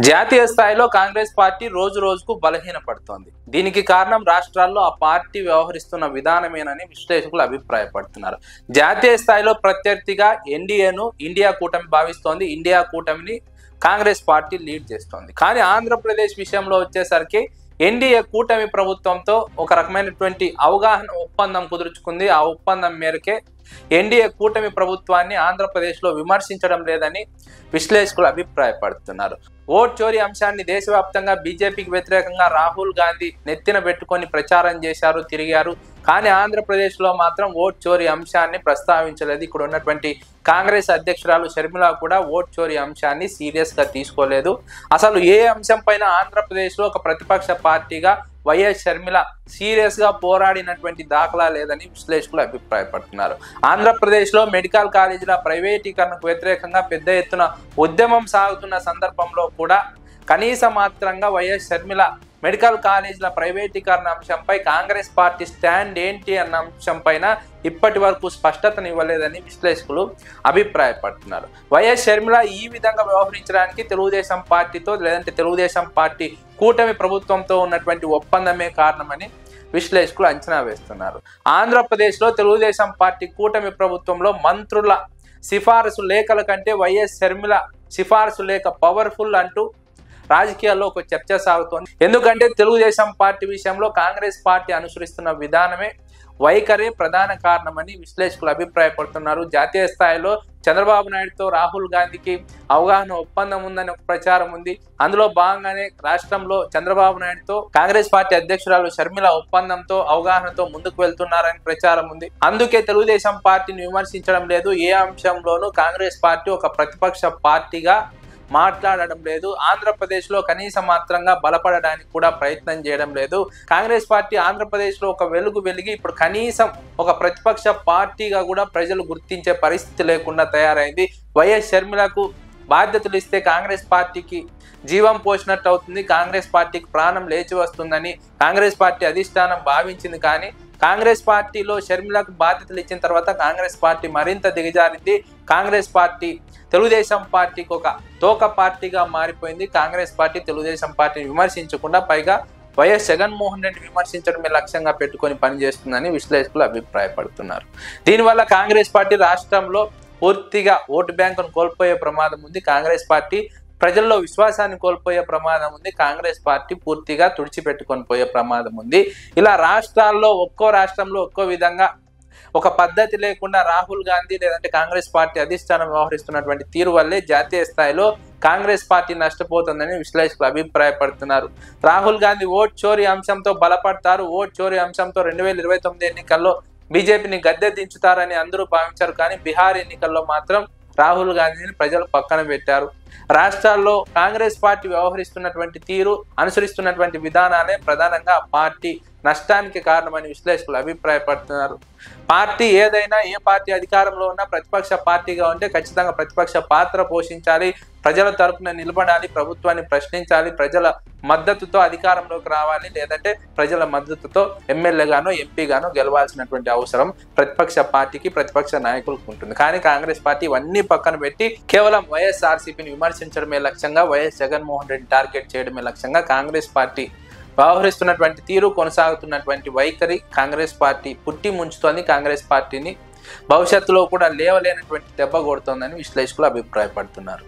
జాతీయ స్థాయిలో కాంగ్రెస్ పార్టీ రోజు రోజుకు బలహీనపడుతోంది. దీనికి కారణం రాష్ట్రాల్లో ఆ పార్టీ వ్యవహరిస్తున్న విధానమేనని విశ్లేషకులు అభిప్రాయపడుతున్నారు. జాతీయ స్థాయిలో ప్రత్యర్థిగా ఎన్డీఏను ఇండియా కూటమి భావిస్తోంది. ఇండియా కూటమిని కాంగ్రెస్ పార్టీ లీడ్ చేస్తోంది. కానీ ఆంధ్రప్రదేశ్ విషయంలో వచ్చేసరికి ఎన్డీఏ కూటమి ప్రభుత్వంతో ఒక రకమైనటువంటి అవగాహన ఒప్పందం కుదుర్చుకుంది. ఆ ఒప్పందం మేరకే ఎన్డీఏ కూటమి ప్రభుత్వాన్ని ఆంధ్రప్రదేశ్లో విమర్శించడం లేదని విశ్లేషకులు అభిప్రాయపడుతున్నారు. ఓట్ చోరీ అంశాన్ని దేశవ్యాప్తంగా బీజేపీకి వ్యతిరేకంగా రాహుల్ గాంధీ నెత్తిన పెట్టుకొని ప్రచారం చేశారు, తిరిగారు. కానీ ఆంధ్రప్రదేశ్లో మాత్రం ఓట్ చోరీ అంశాన్ని ప్రస్తావించలేదు. ఇక్కడ ఉన్నటువంటి కాంగ్రెస్ అధ్యక్షురాలు షర్మిల కూడా ఓట్ చోరీ అంశాన్ని సీరియస్గా తీసుకోలేదు. అసలు ఏ అంశం పైన ఆంధ్రప్రదేశ్లో ఒక ప్రతిపక్ష పార్టీగా వైఎస్ షర్మిల సీరియస్గా పోరాడినటువంటి దాఖలా లేదని విశ్లేషకులు అభిప్రాయపడుతున్నారు. ఆంధ్రప్రదేశ్లో మెడికల్ కాలేజీల ప్రైవేటీకరణకు వ్యతిరేకంగా పెద్ద ఎత్తున ఉద్యమం సాగుతున్న సందర్భంలో కూడా కనీస మాత్రంగా వైఎస్ షర్మిల మెడికల్ కాలేజీల ప్రైవేటీకరణ అంశంపై కాంగ్రెస్ పార్టీ స్టాండ్ ఏంటి అన్న అంశం పైన ఇప్పటి వరకు స్పష్టతనివ్వలేదని విశ్లేషకులు అభిప్రాయపడుతున్నారు. వైఎస్ షర్మిల ఈ విధంగా వ్యవహరించడానికి తెలుగుదేశం పార్టీతో లేదంటే తెలుగుదేశం పార్టీ కూటమి ప్రభుత్వంతో ఉన్నటువంటి ఒప్పందమే కారణమని విశ్లేషకులు అంచనా వేస్తున్నారు. ఆంధ్రప్రదేశ్లో తెలుగుదేశం పార్టీ కూటమి ప్రభుత్వంలో మంత్రుల సిఫారసు లేఖల కంటే వైఎస్ షర్మిల సిఫారసు లేఖ పవర్ఫుల్ అంటూ రాజకీయాల్లో ఒక చర్చ సాగుతోంది. ఎందుకంటే తెలుగుదేశం పార్టీ విషయంలో కాంగ్రెస్ పార్టీ అనుసరిస్తున్న విధానమే వైఖరే ప్రధాన కారణమని విశ్లేషకులు అభిప్రాయపడుతున్నారు. జాతీయ స్థాయిలో చంద్రబాబు నాయుడుతో రాహుల్ గాంధీకి అవగాహన ఒప్పందం ఉందని ఒక ప్రచారం ఉంది. అందులో భాగంగానే రాష్ట్రంలో చంద్రబాబు నాయుడుతో కాంగ్రెస్ పార్టీ అధ్యక్షురాలు షర్మిల ఒప్పందంతో అవగాహనతో ముందుకు వెళ్తున్నారని ప్రచారం ఉంది. అందుకే తెలుగుదేశం పార్టీని విమర్శించడం లేదు. ఏ అంశంలోనూ కాంగ్రెస్ పార్టీ ఒక ప్రతిపక్ష పార్టీగా మాట్లాడడం లేదు. ఆంధ్రప్రదేశ్లో కనీస మాత్రంగా బలపడడానికి కూడా ప్రయత్నం చేయడం లేదు. కాంగ్రెస్ పార్టీ ఆంధ్రప్రదేశ్లో ఒక వెలిగి ఇప్పుడు కనీసం ఒక ప్రతిపక్ష పార్టీగా కూడా ప్రజలు గుర్తించే పరిస్థితి లేకుండా తయారైంది. వైఎస్ షర్మిలకు బాధ్యతలు ఇస్తే కాంగ్రెస్ పార్టీకి జీవం పోసినట్టు అవుతుంది, కాంగ్రెస్ పార్టీకి ప్రాణం లేచి వస్తుందని కాంగ్రెస్ పార్టీ అధిష్టానం భావించింది. కానీ కాంగ్రెస్ పార్టీలో షర్మిలకు బాధ్యతలు ఇచ్చిన తర్వాత కాంగ్రెస్ పార్టీ మరింత దిగజారింది. కాంగ్రెస్ పార్టీ తెలుగుదేశం పార్టీకి ఒక తోక పార్టీగా మారిపోయింది. కాంగ్రెస్ పార్టీ తెలుగుదేశం పార్టీని విమర్శించకుండా పైగా వైఎస్ జగన్మోహన్ రెడ్డి విమర్శించడమే లక్ష్యంగా పెట్టుకొని పనిచేస్తుందని విశ్లేషకులు అభిప్రాయపడుతున్నారు. దీనివల్ల కాంగ్రెస్ పార్టీ రాష్ట్రంలో పూర్తిగా ఓటు బ్యాంకును కోల్పోయే ప్రమాదం ఉంది. కాంగ్రెస్ పార్టీ ప్రజల్లో విశ్వాసాన్ని కోల్పోయే ప్రమాదం ఉంది. కాంగ్రెస్ పార్టీ పూర్తిగా తుడిచిపెట్టుకొని పోయే ప్రమాదం ఉంది. ఇలా రాష్ట్రాల్లో ఒక్కో రాష్ట్రంలో ఒక్కో విధంగా ఒక పద్ధతి లేకుండా రాహుల్ గాంధీ లేదంటే కాంగ్రెస్ పార్టీ అధిష్టానం వ్యవహరిస్తున్నటువంటి తీరు వల్లే జాతీయ స్థాయిలో కాంగ్రెస్ పార్టీ నష్టపోతుందని విశ్లేషకులు అభిప్రాయపడుతున్నారు. రాహుల్ గాంధీ ఓట్ చోరీ అంశంతో బలపడతారు. ఓట్ చోరీ అంశంతో 2029 ఎన్నికల్లో బీజేపీని గద్దె దించుతారని అందరూ భావించారు. కానీ బీహార్ ఎన్నికల్లో మాత్రం రాహుల్ గాంధీని ప్రజలు పక్కన పెట్టారు. రాష్ట్రాల్లో కాంగ్రెస్ పార్టీ వ్యవహరిస్తున్నటువంటి తీరు, అనుసరిస్తున్నటువంటి విధానాలే ప్రధానంగా పార్టీ నష్టానికి కారణమని విశ్లేషకులు అభిప్రాయపడుతున్నారు. పార్టీ ఏదైనా, ఏ పార్టీ అధికారంలో ఉన్నా ప్రతిపక్ష పార్టీగా ఉంటే ఖచ్చితంగా ప్రతిపక్ష పాత్ర పోషించాలి, ప్రజల తరపున నిలబడాలి, ప్రభుత్వాన్ని ప్రశ్నించాలి, ప్రజల మద్దతుతో అధికారంలోకి రావాలి, లేదంటే ప్రజల మద్దతుతో ఎమ్మెల్యేగానో ఎంపీగానో గెలవాల్సినటువంటి అవసరం ప్రతిపక్ష పార్టీకి, ప్రతిపక్ష నాయకులకు ఉంటుంది. కానీ కాంగ్రెస్ పార్టీ ఇవన్నీ పక్కన పెట్టి కేవలం వైఎస్ఆర్సీపీని విమర్శించడమే లక్ష్యంగా, వైఎస్ జగన్మోహన్ రెడ్డి టార్గెట్ చేయడమే లక్ష్యంగా కాంగ్రెస్ పార్టీ వ్యవహరిస్తున్నటువంటి తీరు, కొనసాగుతున్నటువంటి వైఖరి కాంగ్రెస్ పార్టీ పుట్టి ముంచుతోంది. కాంగ్రెస్ పార్టీని భవిష్యత్తులో కూడా లేవలేనటువంటి దెబ్బ కొడుతోందని విశ్లేషకులు అభిప్రాయపడుతున్నారు.